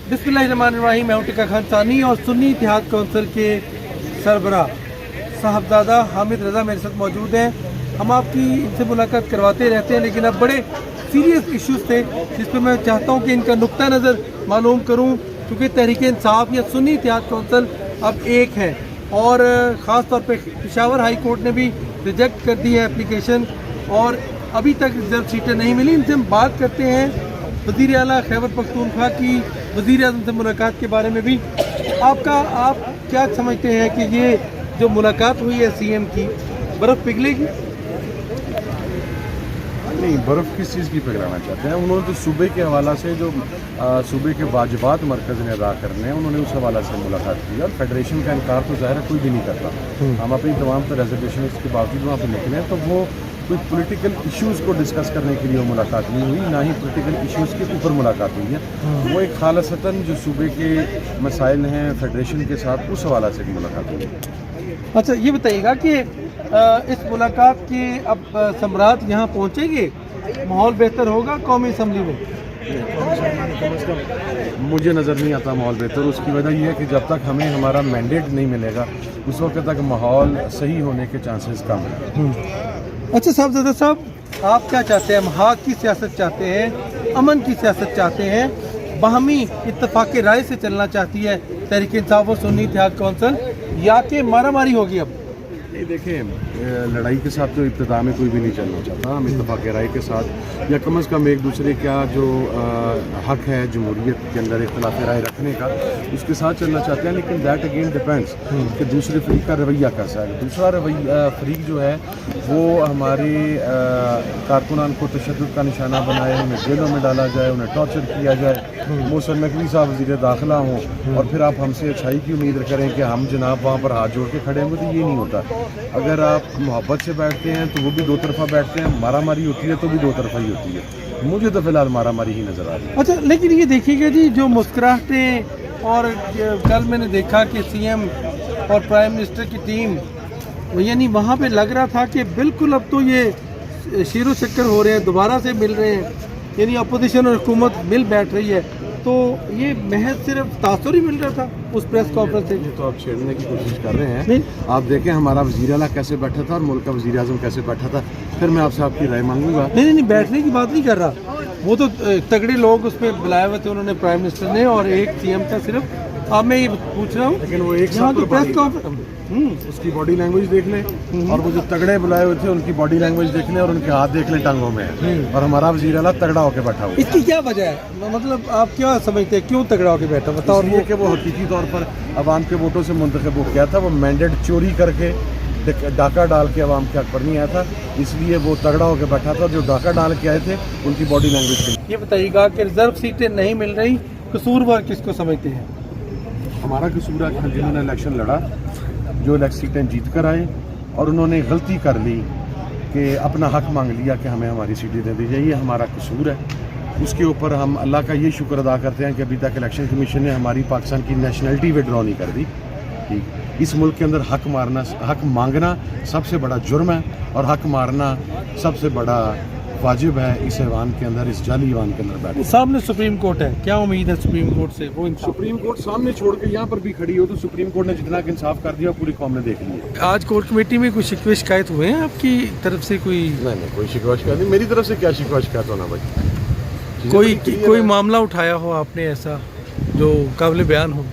बिस्मिल्लाहिर्रहमानिर्रहीम। मैं हूं टिक्का खान सानी और सुन्नी इत्तेहाद कौंसिल के सरबराह साहबजादा हामिद रज़ा मेरे साथ मौजूद हैं। हम आपकी इनसे मुलाकात करवाते रहते हैं, लेकिन अब बड़े सीरियस इश्यूज़ थे जिस पर मैं चाहता हूं कि इनका नुक्ता नज़र मालूम करूं, क्योंकि तहरीक इंसाफ या सुन्नी इत्तेहाद कौंसिल अब एक है और ख़ास तौर पर पेशावर हाई कोर्ट ने भी रिजेक्ट कर दी है एप्लीकेशन और अभी तक रिजर्व सीटें नहीं मिली। इनसे हम बात करते हैं वज़ीर आला खैबर पख्तूनख्वा की वज़ीर आज़म से मुलाकात के बारे में भी। आप क्या समझते हैं कि ये जो मुलाकात हुई है सीएम की, बर्फ़ पिघलेगी? नहीं, बर्फ़ किस चीज़ की पिघलाना चाहते हैं? उन्होंने तो सूबे के हवाला से जो सूबे के वाजिबात मरकज़ ने अदा करने हैं, उन्होंने उस हवाला से मुलाकात की और फेडरेशन का इनकार तो ज़ाहिर है कोई भी नहीं करता। हम अपनी तमाम तो रेजर्वेशन के बावजूद वहाँ पर निकले हैं, तो वो कोई पॉलिटिकल इश्यूज़ को डिस्कस करने के लिए मुलाकात नहीं हुई, ना ही पॉलिटिकल इश्यूज़ के ऊपर मुलाकात हुई है। वो एक खालसतन जो सूबे के मसाइल हैं फेडरेशन के साथ, उस हवाला से मुलाकात हुई है। अच्छा, ये बताइएगा कि इस मुलाकात के अब सम्राट यहाँ पहुँचेंगे, माहौल बेहतर होगा कौमी असम्बली में? मुझे नज़र नहीं आता माहौल बेहतर। उसकी वजह यह है कि जब तक हमें हमारा मैंडेट नहीं मिलेगा उस वक्त तक माहौल सही होने के चांसेस कम हैं। अच्छा साहबजादा साहब, आप क्या चाहते हैं? हम हाथ की सियासत चाहते हैं, अमन की सियासत चाहते हैं, बाहमी इत्तफाक राय से चलना चाहती है तहरीक इंसाफ और सुन्नी इत्तेहाद कौंसिल, या कि मारामारी होगी? अब ये देखें, लड़ाई के साथ तो इब्तिदा में कोई भी नहीं चलना चाहता। हम इत्तफाक राय के साथ या कम अज़ कम एक दूसरे का जो हक है जमहूरियत के अंदर इख्तिलाफ राय रखने का, उसके साथ चलना चाहते हैं। लेकिन दैट अगेन डिपेंड्स कि दूसरे फरीक का रवैया कैसा है। दूसरा फरीक जो है वो हमारे कारकुनान को तशद्दुद का निशाना बनाए, उन्हें जेलों में डाला जाए, उन्हें टॉर्चर किया जाए, मोहसिन नकवी साहब वज़ीर दाखिला हों और फिर आप हमसे अच्छाई की उम्मीद करें कि हम जनाब वहाँ पर हाथ जोड़ के खड़े होंगे, तो ये नहीं होता। अगर आप मोहब्बत से बैठते हैं तो वो भी दो तरफा बैठते हैं, मारामारी होती है तो भी दो तरफा ही होती है। मुझे तो फिलहाल मारामारी ही नज़र आ रही है। अच्छा, लेकिन ये देखिएगा जी, जो मुस्कुराहटें और कल मैंने देखा कि सीएम और प्राइम मिनिस्टर की टीम, यानी वहाँ पे लग रहा था कि बिल्कुल अब तो ये शीरो चक्कर हो रहे हैं, दोबारा से मिल रहे हैं, यानी अपोजिशन और हुकूमत मिल बैठ रही है। तो ये महज सिर्फ तासुर ही मिल रहा था उस प्रेस कॉन्फ्रेंस से? ये तो आप छेड़ने की कोशिश कर रहे हैं। आप देखें हमारा वज़ीर आला कैसे बैठा था और मुल्क का वज़ीर आज़म कैसे बैठा था, फिर मैं आपसे आपकी राय मांगूंगा। नहीं, बैठने की बात नहीं कर रहा, वो तो तगड़े लोग उसमें बुलाए हुए थे उन्होंने, प्राइम मिनिस्टर ने, और एक सीएम था सिर्फ। अब मैं ये पूछ रहा हूँ, लेकिन वो एक साथ तो प्रेस कॉन्फ्रेंस, उसकी बॉडी लैंग्वेज देख लें और वो जो तगड़े बुलाए हुए थे उनकी बॉडी लैंग्वेज देख लें और उनके हाथ देख लें टांगों में, और हमारा वज़ीर आला तगड़ा होकर बैठा हुआ। इसकी क्या वजह है? मतलब आप क्या समझते हैं क्यों तगड़ा होकर बैठा? बताओ। इसलिए कि वो हकीकी तौर पर अवाम के वोटों से मुंतखब हो गया था, वो मैंडेट चोरी करके डाका डाल के अवाम के हक पर नहीं आया था, इसलिए वो तगड़ा होकर बैठा था। जो डाका डाल के आए थे उनकी बॉडी लैंग्वेज। ये बताइएगा कि रिजर्व सीटें नहीं मिल रही, कसूरवार किसको समझते हैं? हमारा कसूर है जिन्होंने इलेक्शन लड़ा, जो इलेक्शन सीटें जीत कर आए और उन्होंने गलती कर ली कि अपना हक मांग लिया कि हमें हमारी सीटें दे दी जाए, ये हमारा कसूर है। उसके ऊपर हम अल्लाह का ये शुक्र अदा करते हैं कि अभी तक इलेक्शन कमीशन ने हमारी पाकिस्तान की नेशनलिटी विड्रॉ नहीं कर दी। ठीक, इस मुल्क के अंदर हक मांगना सबसे बड़ा जुर्म है और हक मारना सबसे बड़ा वाजिब है इस ऐवान के अंदर, इस जाली ऐवान के अंदर बैठे। सामने सुप्रीम कोर्ट है, क्या उम्मीद है सुप्रीम कोर्ट से? वो सुप्रीम कोर्ट सामने छोड़ के यहाँ पर भी खड़ी हो तो सुप्रीम कोर्ट ने जितना कि इंसाफ कर दिया पूरी कौम ने देख लिया। आज कोर्ट कमेटी में कोई शिकवे शिकायत हुए हैं आपकी तरफ से? कोई नहीं, कोई शिकवा शिकायत नहीं। मेरी तरफ से क्या शिकवा शिकायत होना भाई? कोई मामला उठाया हो आपने ऐसा जो काबिल बयान हो?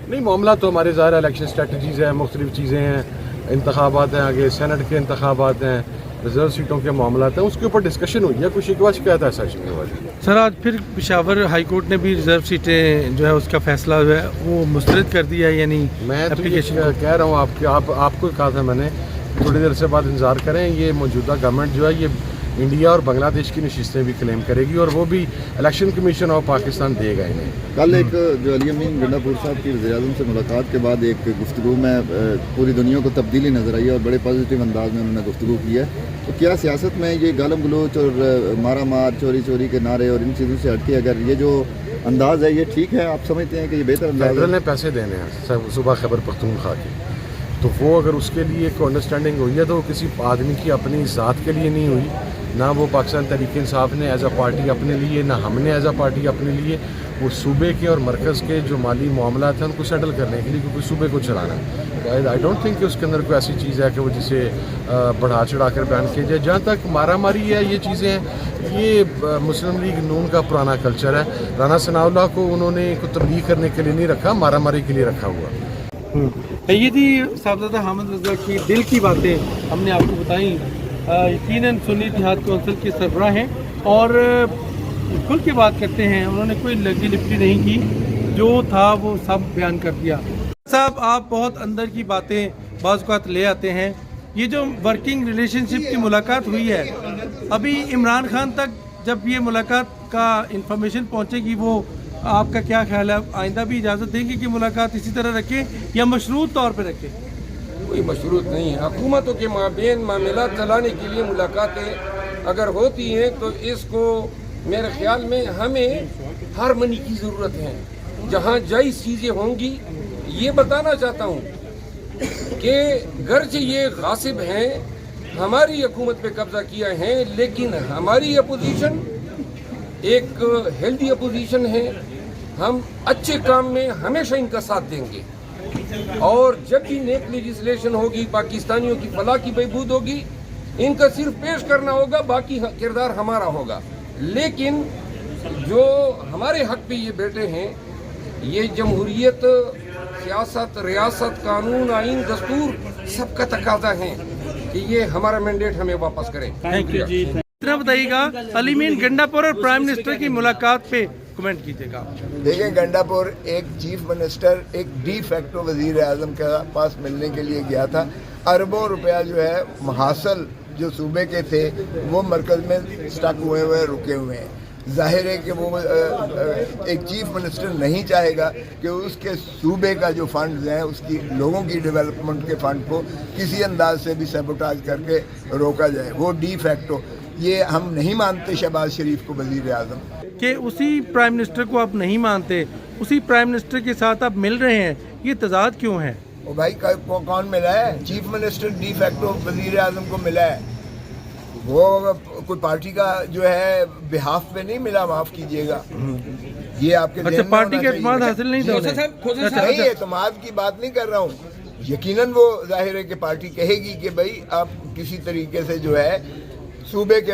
नहीं, मामला तो हमारे ज़ाहिर इलेक्शन स्ट्रेटजीज़ हैं, मुख्तलिफ चीज़ें हैं, इंतखाबात हैं, आगे सेनेट के इंतखाबात हैं, रिजर्व सीटों के मामला हैं, उसके ऊपर डिस्कशन हुई है। कुछ शिकवा शिकायत ऐसा शिकवा। सर, आज फिर पेशावर हाई कोर्ट ने भी रिजर्व सीटें जो है उसका फैसला जो है वो मुस्तरद कर दिया, यानी मैं तो कह रहा हूँ आपको कहा था मैंने, थोड़ी देर से बाद इंतजार करें। ये मौजूदा गवर्नमेंट जो है ये इंडिया और बांग्लादेश की नशिस्तें भी क्लेम करेगी और वो भी इलेक्शन कमीशन ऑफ पाकिस्तान देगा इन्हें। कल एक जो अली अमीन गंडापुर साहब की वज़ीर-ए-आज़म से मुलाकात के बाद एक गुफ्तगू में पूरी दुनिया को तब्दीली नज़र आई है और बड़े पॉजिटिव अंदाज में उन्होंने गुफ्तगू की है। तो क्या सियासत में ये गालम गलोच और मारा मार, चोरी चोरी के नारे और इन चीज़ों से हटके अगर ये जो अंदाज़ है ये ठीक है, आप समझते हैं कि ये बेहतर अंदाज़ है? फेडरल ने पैसे देने हैं सुबह खैबर पख्तूनख्वा के, तो वो अगर उसके लिए एक अंडरस्टैंडिंग हुई है तो किसी आदमी की अपनी ज़ात के लिए नहीं हुई, ना वो पाकिस्तान तहरीक इंसाफ ने एज अ पार्टी अपने लिए, ना हमने एज अ पार्टी अपने लिए, वो सूबे के और मरकज़ के जो माली मामला हैं उनको सेटल करने के लिए, क्योंकि सूबे को चलाना है। आई डोंट थिंक कि उसके अंदर कोई ऐसी चीज़ है कि वो जिसे बढ़ा चढ़ा कर बयान किया जाए। जहाँ तक मारा मारी है, ये चीज़ें हैं, ये मुस्लिम लीग नून का पुराना कल्चर है। राना सनाउल्लाह को उन्होंने तब्लीग करने के लिए नहीं रखा, मारा मारी के लिए रखा हुआ। ये थी साहबजादा हामिद रज़ा की दिल की बातें हमने आपको बताई। यकीनन सुन्नी इत्तेहाद कौंसिल के सरबराह हैं और खुल के बात करते हैं, उन्होंने कोई लगी लिपटी नहीं की, जो था वो सब बयान कर दिया। साहब, आप बहुत अंदर की बातें बाज़ औक़ात ले आते हैं। ये जो वर्किंग रिलेशनशिप की मुलाकात हुई है, अभी इमरान खान तक जब ये मुलाकात का इंफॉर्मेशन पहुंचेगी, वो आपका क्या ख्याल है? आइंदा भी इजाज़त देंगे कि मुलाकात इसी तरह रखें या मशरूत तौर पर रखें? कोई मशरूत नहीं है। हुकूमतों के माबेन मामला चलाने के लिए मुलाकातें अगर होती हैं तो इसको मेरे ख्याल में हमें हारमनी की ज़रूरत है। जहाँ जायज़ चीज़ें होंगी, ये बताना चाहता हूँ कि गर्चे ये गासिब हैं, हमारी हुकूमत पे कब्ज़ा किया है, लेकिन हमारी अपोजिशन एक हेल्दी अपोजिशन है। हम अच्छे काम में हमेशा इनका साथ देंगे और जब भी नेक लेजिस्लेशन होगी, पाकिस्तानियों की फलाह की बहबूद होगी, इनका सिर्फ पेश करना होगा, बाकी किरदार हमारा होगा। लेकिन जो हमारे हक पे ये बैठे हैं, ये जमहूरियत, सियासत, रियासत, कानून, आइन, दस्तूर सबका तकाजा है कि ये हमारा मैंडेट हमें वापस करें। थैंक यू जी। इतना बताइएगा, अलीमीन गंडापुर और प्राइम मिनिस्टर की मुलाकात पे कमेंट कीजिएगा। देखिए, गंडापुर एक चीफ मिनिस्टर एक डी फैक्टो वजीर आजम के पास मिलने के लिए गया था। अरबों रुपया जो है महासल जो सूबे के थे वो मरकज़ में स्टक हुए रुके हुए हैं। जाहिर है कि वो एक चीफ मिनिस्टर नहीं चाहेगा कि उसके सूबे का जो फंड्स हैं, उसकी लोगों की डेवलपमेंट के फंड को किसी अंदाज से भी सबोटाज करके रोका जाए। वो डी फैक्टो, ये हम नहीं मानते शहबाज शरीफ को वजीर आजम कि उसी प्राइम मिनिस्टर को आप नहीं मानते, उसी प्राइम मिनिस्टर के साथ आप मिल रहे हैं, ये तजाद क्यों है? ओ भाई, कौन मिला है? चीफ मिनिस्टर डी फैक्टो वजीर आजम को मिला है। वो कोई पार्टी का जो है बिहाफ पे नहीं मिला, माफ कीजिएगा। ये आपके अच्छा, पार्टी का एतमाद हासिल नहीं था? नहीं, एतमाद की बात नहीं कर रहा हूँ। यकीनन वो जाहिर है कि पार्टी कहेगी कि भाई आप किसी तरीके से जो है सूबे के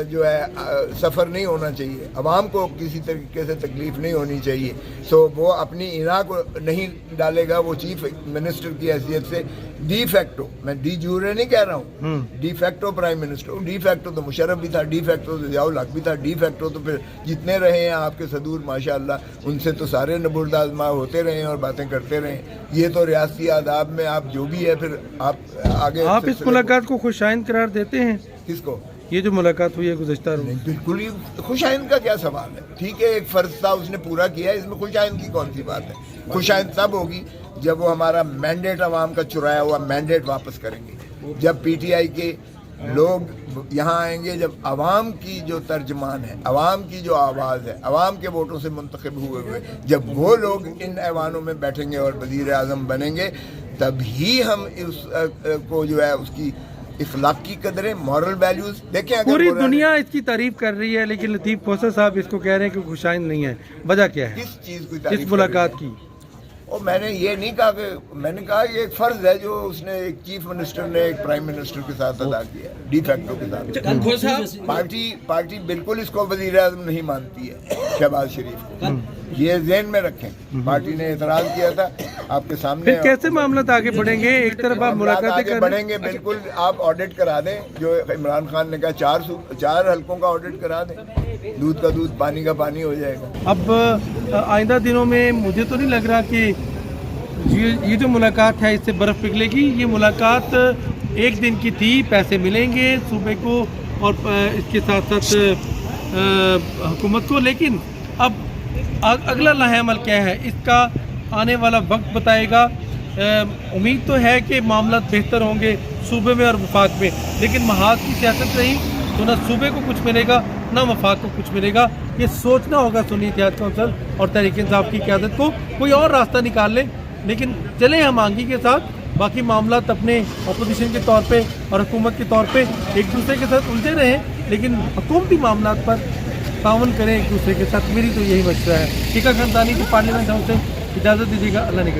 जो है सफ़र नहीं होना चाहिए, अवाम को किसी तरीके से तकलीफ नहीं होनी चाहिए। सो वो अपनी इना को नहीं डालेगा। वो चीफ मिनिस्टर की हैसियत से डी फैक्टो, मैं डी जूरे नहीं कह रहा हूँ, de facto prime minister. De facto तो मुशर्रफ भी था, डी फैक्टो तो ज़ियाउल हक भी था, डी फैक्टो तो फिर जितने रहे हैं आपके सदूर माशाअल्लाह, उनसे तो सारे नबुर्द आज़मा होते रहे और बातें करते रहे। ये तो रियासती आदाब में आप जो भी है, फिर आप आगे आप इस मुलाकात को खुशाइंद करार देते हैं? किसको? ये जो मुलाकात हुई है गुज़श्ता रोज़? बिल्कुल ही खुशाइंद का क्या सवाल है। ठीक है, एक फ़र्ज था, उसने पूरा किया, इसमें खुशाइंद की कौन सी बात है? खुशाइंद तब होगी जब वो हमारा मैंडेट अवाम का चुराया हुआ मैंडेट वापस करेंगे, जब पीटीआई के लोग यहाँ आएंगे, जब अवाम की जो तर्जमान है, अवाम की जो आवाज़ है, अवाम के वोटों से मुंतखब हुए, जब वो लोग इन ऐवानों में बैठेंगे और वज़ीर आज़म बनेंगे, तभी हम इस को जो है उसकी इखलाक की कदरें, मॉरल वैल्यूज देखें। पूरी दुनिया इसकी तारीफ कर रही है, लेकिन लतीफ़ खोसा साहब इसको कह रहे हैं कि खुशाइंद नहीं है। वजह क्या है किस चीज़ की इस मुलाकात की? और मैंने ये नहीं कहा कि, मैंने कहा ये एक फ़र्ज है जो उसने एक चीफ मिनिस्टर ने एक प्राइम मिनिस्टर के साथ अदा किया, डी फैक्टो के साथ। पार्टी बिल्कुल इसको वज़ीर आज़म नहीं मानती है शहबाज शरीफ को, ये ज़हन में रखें। पार्टी ने एतराज़ किया था आपके सामने। फिर कैसे मामला आगे बढ़ेंगे? एक तरफ आप मुलाकात आगे बढ़ेंगे, बिल्कुल आप ऑडिट करा दें, जो इमरान खान ने कहा 4 हलकों का ऑडिट करा दें, दूध का दूध पानी का पानी हो जाएगा। अब आइंदा दिनों में मुझे तो नहीं लग रहा कि ये जो मुलाकात है इससे बर्फ़ पिघलेगी। ये मुलाकात एक दिन की थी, पैसे मिलेंगे सूबे को और इसके साथ साथ हुकूमत को, लेकिन अब अगला लाहेअमल क्या है इसका आने वाला वक्त बताएगा। उम्मीद तो है कि मामला बेहतर होंगे सूबे में और वफाक में, लेकिन महाज की सियासत रही तो ना सूबे को कुछ मिलेगा ना वफाक को कुछ मिलेगा। ये सोचना होगा सुन्नी इत्तेहाद कौंसिल और तहरीक इंसाफ की क़यादत को, कोई और रास्ता निकाल ले, लेकिन चले हम आंगी के साथ। बाकी मामला अपने अपोजिशन के तौर पे और हुकूमत के तौर पे एक दूसरे के साथ उलझे रहें, लेकिन हुकूमती मामलात पर ताउन करें एक दूसरे के साथ। मेरी तो यही मशवरा है। टीका खानदानी की पार्लियामेंट हाउस से इजाज़त दीजिएगा। अल्लाह ने